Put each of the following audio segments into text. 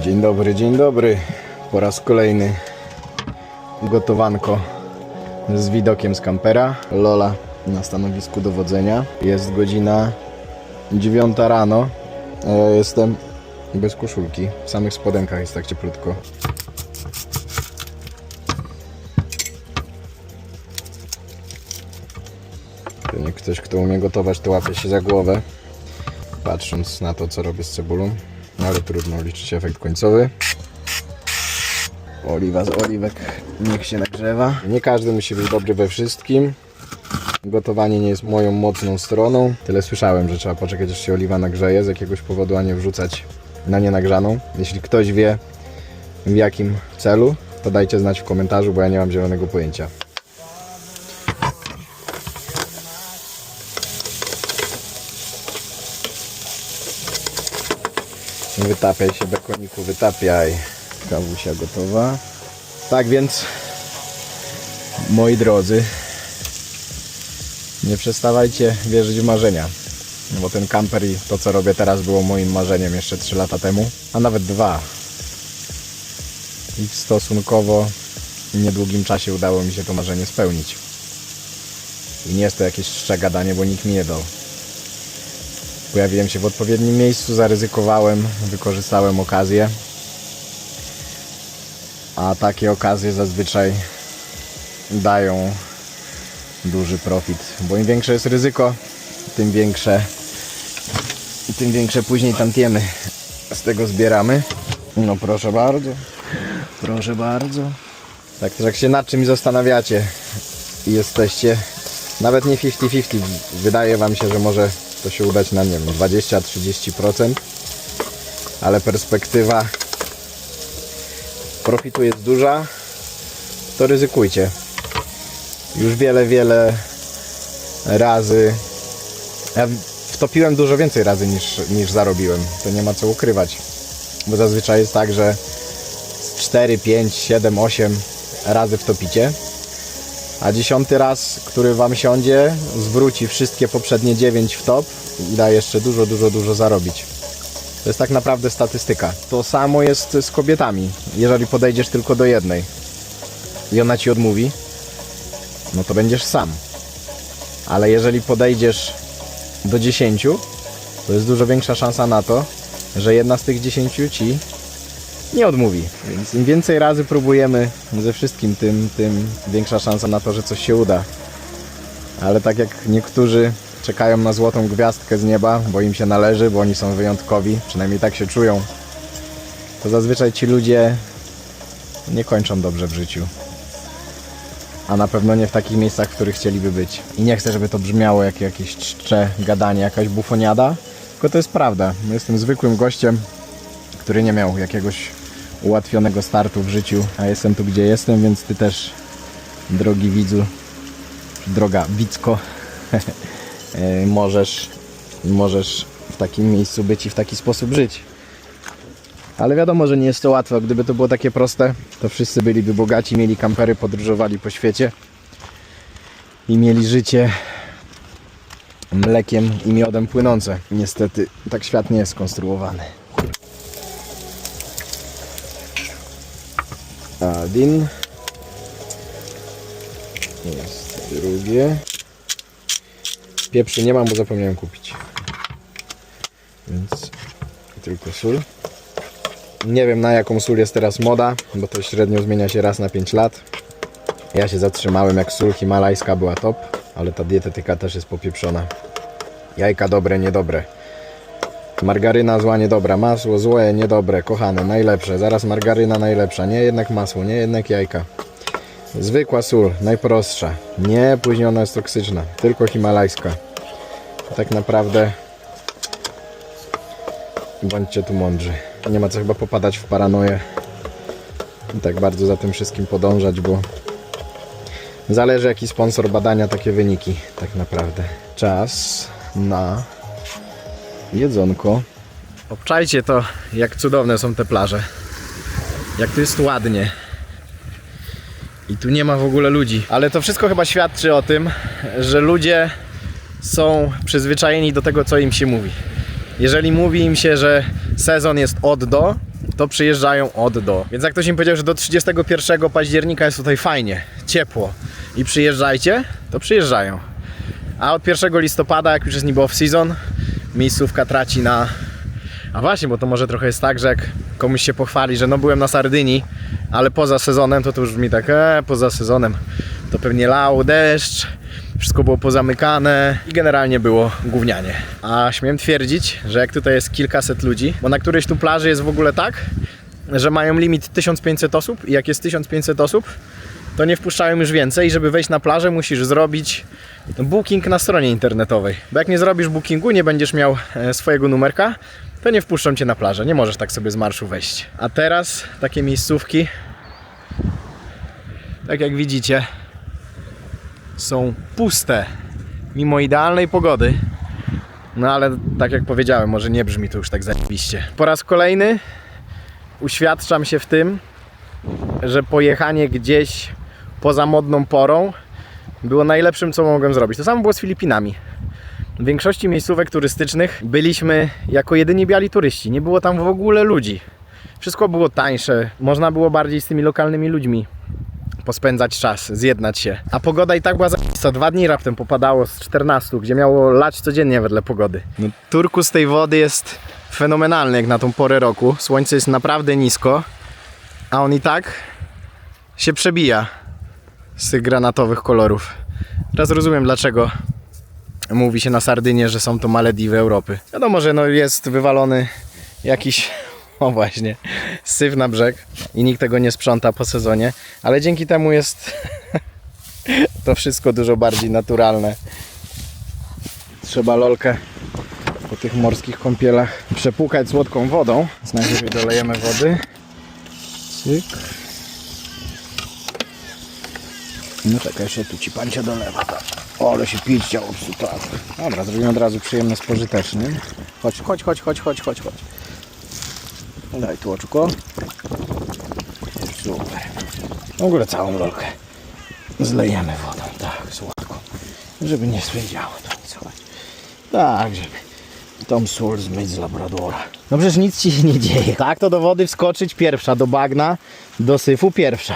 Dzień dobry. Po raz kolejny gotowanko z widokiem z kampera. Lola na stanowisku dowodzenia. Jest godzina 9 rano. A ja jestem bez koszulki. W samych spodenkach jest tak cieplutko. To nie ktoś, kto umie gotować, to łapie się za głowę, patrząc na to, co robię z cebulą. Ale trudno liczyć efekt końcowy. Oliwa z oliwek niech się nagrzewa. Nie każdy musi być dobry we wszystkim. Gotowanie nie jest moją mocną stroną. Tyle słyszałem, że trzeba poczekać, aż się oliwa nagrzeje z jakiegoś powodu, a nie wrzucać na nienagrzaną. Jeśli ktoś wie, w jakim celu, to dajcie znać w komentarzu, bo ja nie mam zielonego pojęcia. Wytapiaj się, bekoniku, wytapiaj. Kawusia gotowa. Tak więc, moi drodzy, nie przestawajcie wierzyć w marzenia. Bo ten kamper i to, co robię teraz, było moim marzeniem jeszcze 3 lata temu. A nawet 2. I w stosunkowo niedługim czasie udało mi się to marzenie spełnić. I nie jest to jakieś czcze gadanie, bo nikt mi nie dał. Pojawiłem się w odpowiednim miejscu, zaryzykowałem, wykorzystałem okazję. A takie okazje zazwyczaj dają duży profit. Bo im większe jest ryzyko, tym większe później tantiemy z tego zbieramy. No proszę bardzo. Proszę bardzo. Tak też jak się nad czymś zastanawiacie i jesteście nawet nie 50-50, wydaje wam się, że może to się udać na, nie wiem, 20-30%, ale perspektywa profitu jest duża, to ryzykujcie. Już wiele razy, ja wtopiłem dużo więcej razy niż zarobiłem, to nie ma co ukrywać, bo zazwyczaj jest tak, że 4, 5, 7, 8 razy wtopicie, a 10. raz, który wam siądzie, zwróci wszystkie poprzednie 9 w top i da jeszcze dużo zarobić. To jest tak naprawdę statystyka. To samo jest z kobietami. Jeżeli podejdziesz tylko do jednej i ona ci odmówi, no to będziesz sam. Ale jeżeli podejdziesz do 10, to jest dużo większa szansa na to, że jedna z tych 10 ci nie odmówi. Więc im więcej razy próbujemy ze wszystkim, tym większa szansa na to, że coś się uda. Ale tak jak niektórzy czekają na złotą gwiazdkę z nieba, bo im się należy, bo oni są wyjątkowi, przynajmniej tak się czują, to zazwyczaj ci ludzie nie kończą dobrze w życiu. A na pewno nie w takich miejscach, w których chcieliby być. I nie chcę, żeby to brzmiało jak jakieś czcze gadanie, jakaś bufoniada, tylko to jest prawda. Jestem zwykłym gościem, który nie miał jakiegoś ułatwionego startu w życiu, a jestem tu, gdzie jestem, więc ty też, drogi widzu, droga widzko, możesz w takim miejscu być i w taki sposób żyć. Ale wiadomo, że nie jest to łatwe. Gdyby to było takie proste, to wszyscy byliby bogaci, mieli kampery, podróżowali po świecie i mieli życie mlekiem i miodem płynące. Niestety tak świat nie jest skonstruowany. Один. Jest drugie. Pieprzu nie mam, bo zapomniałem kupić. Więc tylko sól. Nie wiem, na jaką sól jest teraz moda, bo to średnio zmienia się raz na 5 lat. Ja się zatrzymałem, jak sól himalajska była top, ale ta dietetyka też jest popieprzona. Jajka dobre, niedobre. Margaryna zła, niedobra. Masło złe, niedobre. Kochane, najlepsze. Zaraz margaryna najlepsza. Nie jednak masło, nie jednak jajka. Zwykła sól, najprostsza. Nie, później ona jest toksyczna. Tylko himalajska. Tak naprawdę bądźcie tu mądrzy. Nie ma co chyba popadać w paranoję i tak bardzo za tym wszystkim podążać, bo zależy, jaki sponsor badania, takie wyniki tak naprawdę. Czas na jedzonko. Obczajcie to, jak cudowne są te plaże. Jak tu jest ładnie. I tu nie ma w ogóle ludzi. Ale to wszystko chyba świadczy o tym, że ludzie są przyzwyczajeni do tego, co im się mówi. Jeżeli mówi im się, że sezon jest od do, to przyjeżdżają od do. Więc jak ktoś mi powiedział, że do 31 października jest tutaj fajnie, ciepło i przyjeżdżajcie, to przyjeżdżają. A od 1 listopada, jak już jest niby off-season, miejscówka traci na... A właśnie, bo to może trochę jest tak, że jak komuś się pochwali, że no byłem na Sardynii, ale poza sezonem, to już brzmi tak, poza sezonem to pewnie lał deszcz, wszystko było pozamykane i generalnie było gównianie. A śmiem twierdzić, że jak tutaj jest kilkaset ludzi, bo na którejś tu plaży jest w ogóle tak, że mają limit 1500 osób i jak jest 1500 osób, to nie wpuszczają już więcej. Żeby wejść na plażę, musisz zrobić booking na stronie internetowej. Bo jak nie zrobisz bookingu, nie będziesz miał swojego numerka, to nie wpuszczą cię na plażę. Nie możesz tak sobie z marszu wejść. A teraz takie miejscówki, tak jak widzicie, są puste. Mimo idealnej pogody. No ale tak jak powiedziałem, może nie brzmi to już tak zajebiście. Po raz kolejny uświadczam się w tym, że pojechanie gdzieś poza modną porą było najlepszym, co mogłem zrobić. To samo było z Filipinami. W większości miejscówek turystycznych byliśmy jako jedyni biali turyści. Nie było tam w ogóle ludzi. Wszystko było tańsze. Można było bardziej z tymi lokalnymi ludźmi pospędzać czas, zjednać się. A pogoda i tak była zajebista. 2 dni raptem popadało z 14, gdzie miało lać codziennie wedle pogody. No, turkus tej wody jest fenomenalny jak na tą porę roku. Słońce jest naprawdę nisko, a on i tak się przebija z tych granatowych kolorów. Teraz rozumiem, dlaczego mówi się na Sardynie, że są to Malediwy Europy. Wiadomo, że no jest wywalony jakiś, o właśnie, syf na brzeg i nikt tego nie sprząta po sezonie, ale dzięki temu jest to wszystko dużo bardziej naturalne. Trzeba lolkę po tych morskich kąpielach przepłukać słodką wodą. Najpierw dolejemy wody. Cyk. No czekaj, jeszcze tu ci pancia dolewa. O, ale się pić chciało super. Dobra, zrobimy od razu przyjemne z pożytecznym. Chodź. Daj tu oczko. Super. W ogóle całą lolkę zlejemy wodą, tak, słodko. Żeby nie spędziało to nic. Chodź. Tak, żeby tą sól zmyć z Labradora. No przecież nic ci się nie dzieje. Tak, to do wody wskoczyć pierwsza, do bagna, do syfu pierwsza.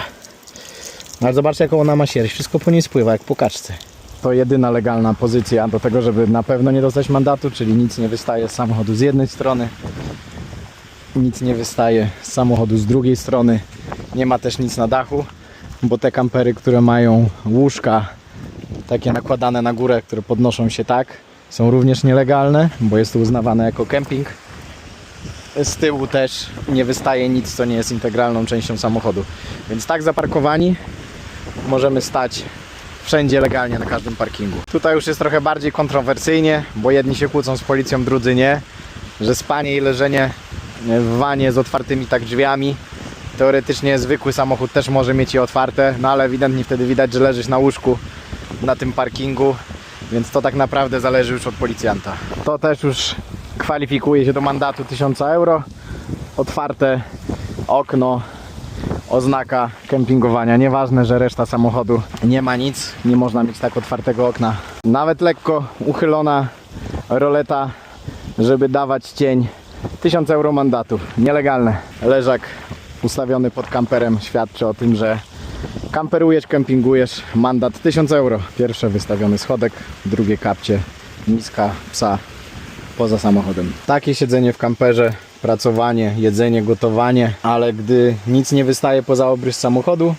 Ale zobaczcie, jaką ona ma sierść. Wszystko po niej spływa, jak po kaczce. To jedyna legalna pozycja do tego, żeby na pewno nie dostać mandatu, czyli nic nie wystaje z samochodu z jednej strony, nic nie wystaje z samochodu z drugiej strony. Nie ma też nic na dachu, bo te kampery, które mają łóżka takie nakładane na górę, które podnoszą się tak, są również nielegalne, bo jest to uznawane jako kemping. Z tyłu też nie wystaje nic, co nie jest integralną częścią samochodu. Więc tak zaparkowani możemy stać wszędzie legalnie, na każdym parkingu. Tutaj już jest trochę bardziej kontrowersyjnie, bo jedni się kłócą z policją, drudzy nie, że spanie i leżenie w wanie z otwartymi tak drzwiami, teoretycznie zwykły samochód też może mieć je otwarte, no ale ewidentnie wtedy widać, że leżysz na łóżku na tym parkingu, więc to tak naprawdę zależy już od policjanta. To też już kwalifikuje się do mandatu 1000 euro. Otwarte okno, oznaka kempingowania. Nieważne, że reszta samochodu nie ma nic, nie można mieć tak otwartego okna. Nawet lekko uchylona roleta, żeby dawać cień. 1000 euro mandatu. Nielegalne. Leżak ustawiony pod kamperem świadczy o tym, że kamperujesz, kempingujesz. Mandat 1000 euro. Pierwsze wystawiony schodek, drugie kapcie, miska psa poza samochodem. Takie siedzenie w kamperze, pracowanie, jedzenie, gotowanie, ale gdy nic nie wystaje poza obrys samochodu,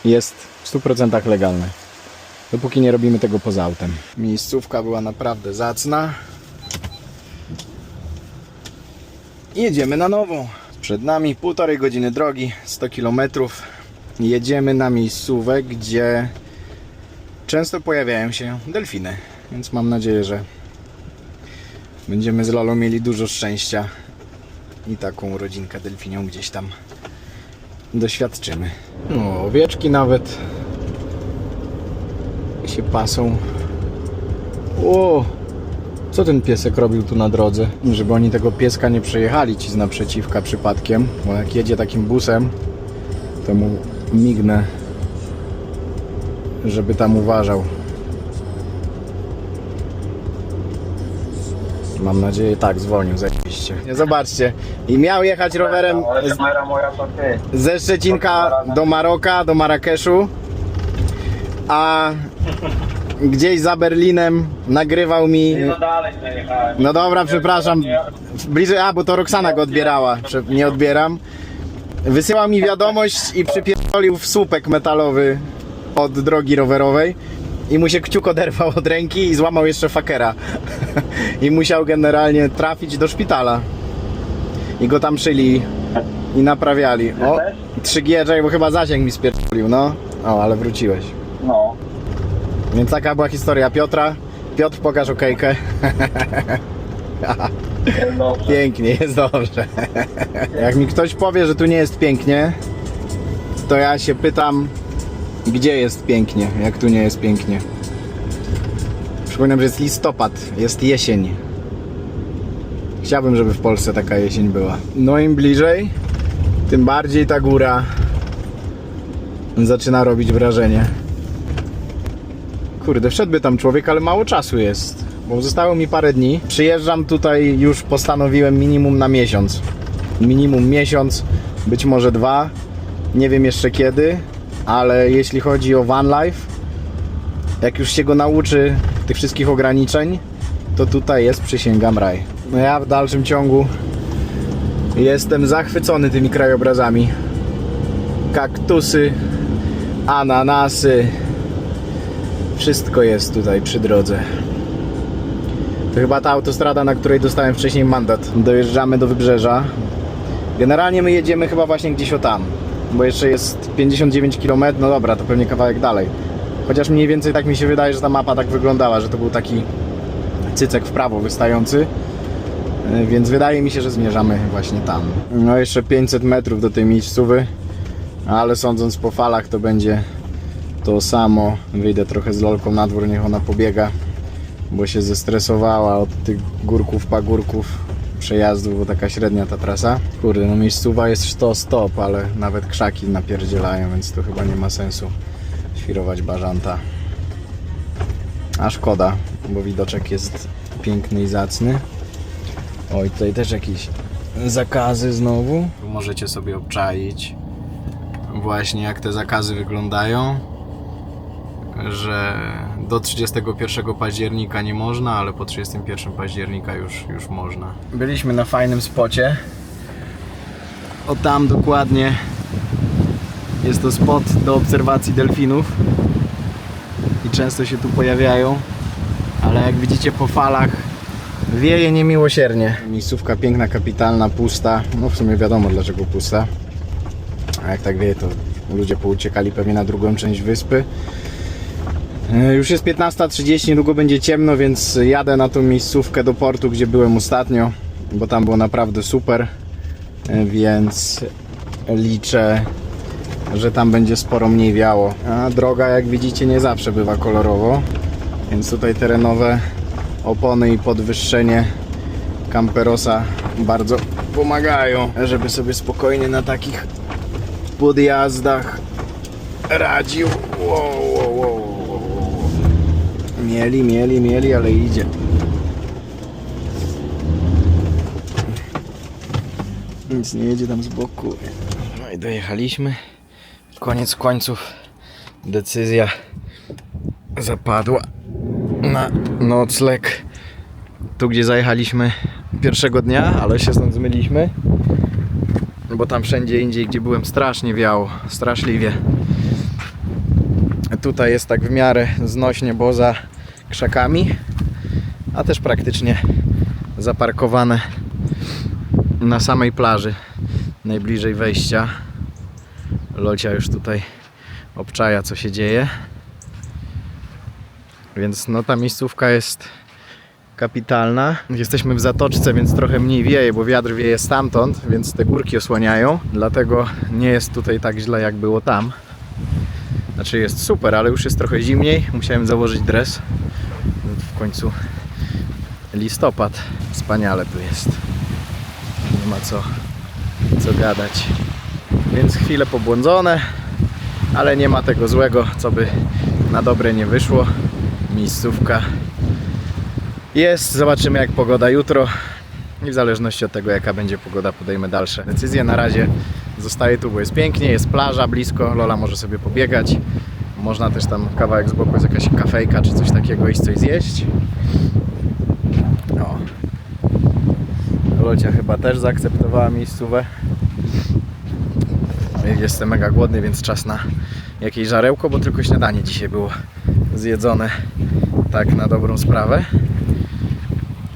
jest w 100% legalne. Dopóki nie robimy tego poza autem. Miejscówka była naprawdę zacna. I jedziemy na nową. Przed nami 1,5 godziny drogi, 100 km. Jedziemy na miejscówek, gdzie często pojawiają się delfiny. Więc mam nadzieję, że będziemy z Lolą mieli dużo szczęścia i taką rodzinkę delfinią gdzieś tam doświadczymy. No, owieczki nawet się pasą. O, co ten piesek robił tu na drodze? Żeby oni tego pieska nie przejechali ci z naprzeciwka przypadkiem, bo jak jedzie takim busem, to mu mignę, żeby tam uważał. Mam nadzieję, tak, zwolnił, zajebiście. Nie, zobaczcie. I miał jechać rowerem Kamera moja to ty. ze Szczecinka do Maroka, do Marrakeszu, a gdzieś za Berlinem nagrywał mi... No dalej nie jechałem. No dobra, przepraszam. Bliżej, bo to Roxana go odbierała. Nie odbieram. Wysyłał mi wiadomość i przypierdolił w słupek metalowy od drogi rowerowej. I mu się kciuk oderwał od ręki i złamał jeszcze fakera. I musiał generalnie trafić do szpitala. I go tam szyli i naprawiali. O, 3G, bo chyba zasięg mi spierdolił, no. O, ale wróciłeś. No. Więc taka była historia Piotra. Piotr, pokaż okejkę. Dobrze. Pięknie, jest dobrze. Jak mi ktoś powie, że tu nie jest pięknie, to ja się pytam, gdzie jest pięknie, jak tu nie jest pięknie. Przypominam, że jest listopad, jest jesień. Chciałbym, żeby w Polsce taka jesień była. No im bliżej, tym bardziej ta góra zaczyna robić wrażenie. Kurde, wszedłby tam człowiek, ale mało czasu jest, bo zostało mi parę dni. Przyjeżdżam tutaj, już postanowiłem minimum na miesiąc. Minimum miesiąc, być może 2. Nie wiem jeszcze kiedy, ale jeśli chodzi o van life, jak już się go nauczy tych wszystkich ograniczeń, to tutaj jest, przysięgam, raj. No ja w dalszym ciągu jestem zachwycony tymi krajobrazami. Kaktusy, ananasy, wszystko jest tutaj przy drodze. To chyba ta autostrada, na której dostałem wcześniej mandat. Dojeżdżamy do wybrzeża. Generalnie my jedziemy chyba właśnie gdzieś o tam, bo jeszcze jest 59 km, no dobra, to pewnie kawałek dalej. Chociaż mniej więcej tak mi się wydaje, że ta mapa tak wyglądała, że to był taki cycek w prawo wystający. Więc wydaje mi się, że zmierzamy właśnie tam. No jeszcze 500 metrów do tej miejscowy, ale sądząc po falach to będzie to samo. Wyjdę trochę z Lolką na dwór, niech ona pobiega, bo się zestresowała od tych górków, pagórków, przejazdów, bo taka średnia ta trasa. Kurde, no miejscowa jest to stop, ale nawet krzaki napierdzielają, więc to chyba nie ma sensu świrować bażanta. A szkoda, bo widoczek jest piękny i zacny. Oj, tutaj też jakieś zakazy znowu. Możecie sobie obczaić właśnie jak te zakazy wyglądają, że do 31 października nie można, ale po 31 października już można. Byliśmy na fajnym spocie. O tam dokładnie jest to spot do obserwacji delfinów i często się tu pojawiają, ale jak widzicie po falach wieje niemiłosiernie. Miejscówka piękna, kapitalna, pusta. No w sumie wiadomo dlaczego pusta. A jak tak wieje, to ludzie pouciekali pewnie na drugą część wyspy. Już jest 15:30, niedługo będzie ciemno, więc jadę na tą miejscówkę do portu, gdzie byłem ostatnio, bo tam było naprawdę super, więc liczę, że tam będzie sporo mniej wiało. A droga, jak widzicie, nie zawsze bywa kolorowo, więc tutaj terenowe opony i podwyższenie Camperosa bardzo pomagają, żeby sobie spokojnie na takich podjazdach radził. Wow. Mieli, ale idzie. Nic nie jedzie tam z boku. No i dojechaliśmy. Koniec końców decyzja zapadła na nocleg tu, gdzie zajechaliśmy pierwszego dnia, ale się stąd zmyliśmy, bo tam wszędzie indziej, gdzie byłem, strasznie wiało, straszliwie. Tutaj jest tak w miarę znośnie, bo za krzakami, a też praktycznie zaparkowane na samej plaży, najbliżej wejścia. Lolcia już tutaj obczaja, co się dzieje, więc no ta miejscówka jest kapitalna. Jesteśmy w zatoczce, więc trochę mniej wieje, bo wiatr wieje stamtąd, więc te górki osłaniają, dlatego nie jest tutaj tak źle, jak było tam. Znaczy jest super, ale już jest trochę zimniej. Musiałem założyć dres. W końcu listopad. Wspaniale tu jest. Nie ma co gadać. Więc chwile pobłądzone, ale nie ma tego złego, co by na dobre nie wyszło. Miejscówka jest. Zobaczymy jak pogoda jutro i w zależności od tego jaka będzie pogoda podejmę dalsze decyzje. Na razie zostaję tu, bo jest pięknie, jest plaża blisko, Lola może sobie pobiegać. Można też tam kawałek z boku, jest jakaś kafejka czy coś takiego, iść coś zjeść. O. Locia chyba też zaakceptowała miejscówę. Jestem mega głodny, więc czas na jakieś żarełko, bo tylko śniadanie dzisiaj było zjedzone tak na dobrą sprawę.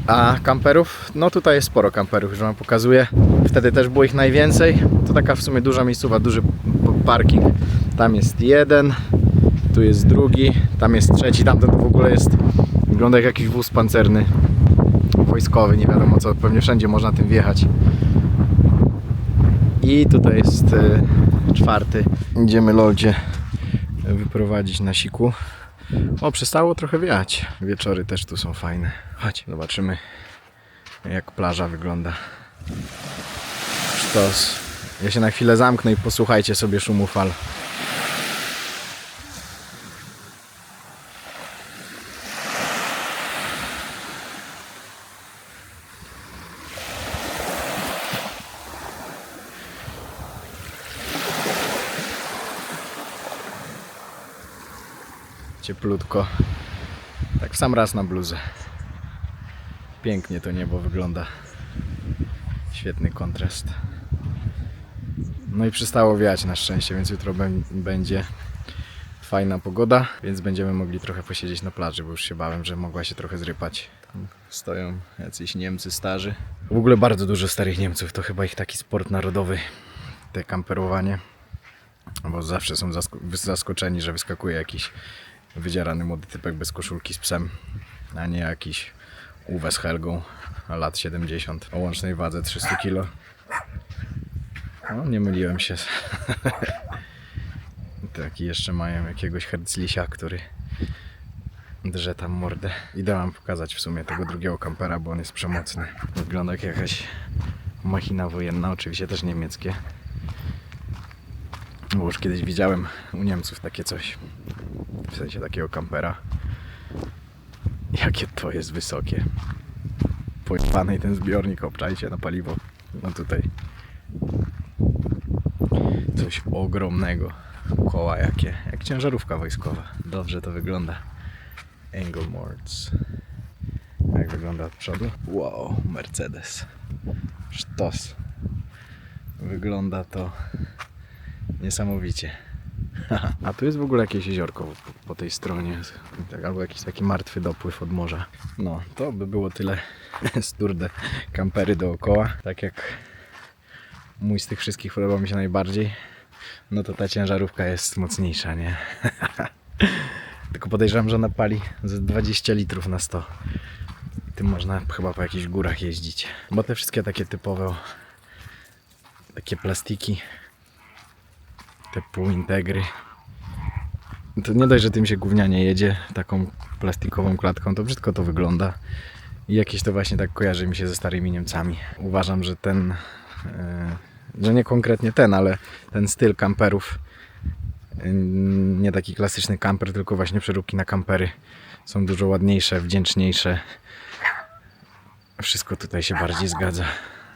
A kamperów, no tutaj jest sporo kamperów, już wam pokazuję. Wtedy też było ich najwięcej. To taka w sumie duża miejscowa, duży parking. Tam jest jeden, tu jest drugi, tam jest trzeci, tamten to w ogóle jest, wygląda jak jakiś wóz pancerny wojskowy, nie wiadomo co, pewnie wszędzie można tym wjechać. I tutaj jest czwarty. Idziemy Lolcie wyprowadzić na siku. O, przestało trochę wiać. Wieczory też tu są fajne. Chodź, zobaczymy jak plaża wygląda. Sztos. Ja się na chwilę zamknę i posłuchajcie sobie szumu fal. Cieplutko. Tak w sam raz na bluzę. Pięknie to niebo wygląda. Świetny kontrast. No i przestało wiać na szczęście, więc jutro będzie fajna pogoda, więc będziemy mogli trochę posiedzieć na plaży, bo już się bałem, że mogła się trochę zrypać. Tam stoją jacyś Niemcy starzy. W ogóle bardzo dużo starych Niemców, to chyba ich taki sport narodowy, te kamperowanie. Bo zawsze są zaskoczeni, że wyskakuje jakiś wydzierany młody typek bez koszulki z psem, a nie jakiś Uwe z Helgą lat 70 o łącznej wadze 300 kg. No, nie myliłem się. Taki jeszcze mają jakiegoś Herzlisia, który drze tam mordę. Idę wam pokazać w sumie tego drugiego kampera, bo on jest przemocny. Wygląda jak jakaś machina wojenna, oczywiście też niemieckie. Bo już kiedyś widziałem u Niemców takie coś. W sensie takiego kampera. Jakie to jest wysokie. Pojebany ten zbiornik, obczajcie na paliwo. No tutaj coś ogromnego. Koła jakie, jak ciężarówka wojskowa. Dobrze to wygląda. Engelmords. Jak wygląda od przodu? Wow, Mercedes. Sztos. Wygląda to niesamowicie. A tu jest w ogóle jakieś jeziorko po tej stronie. Albo jakiś taki martwy dopływ od morza. No, to by było tyle z Tour de Campery dookoła. Tak jak mój z tych wszystkich podobał mi się najbardziej. No to ta ciężarówka jest mocniejsza, nie? Tylko podejrzewam, że ona pali ze 20 litrów na 100. Tym można chyba po jakichś górach jeździć. Bo te wszystkie takie typowe takie plastiki, te półintegry, to nie dość, że tym się gównianie jedzie taką plastikową klatką, to brzydko to wygląda. I jakieś to właśnie tak kojarzy mi się ze starymi Niemcami. Uważam, że ten, że nie konkretnie ten, ale ten styl kamperów, nie taki klasyczny kamper, tylko właśnie przeróbki na kampery są dużo ładniejsze, wdzięczniejsze. Wszystko tutaj się bardziej zgadza.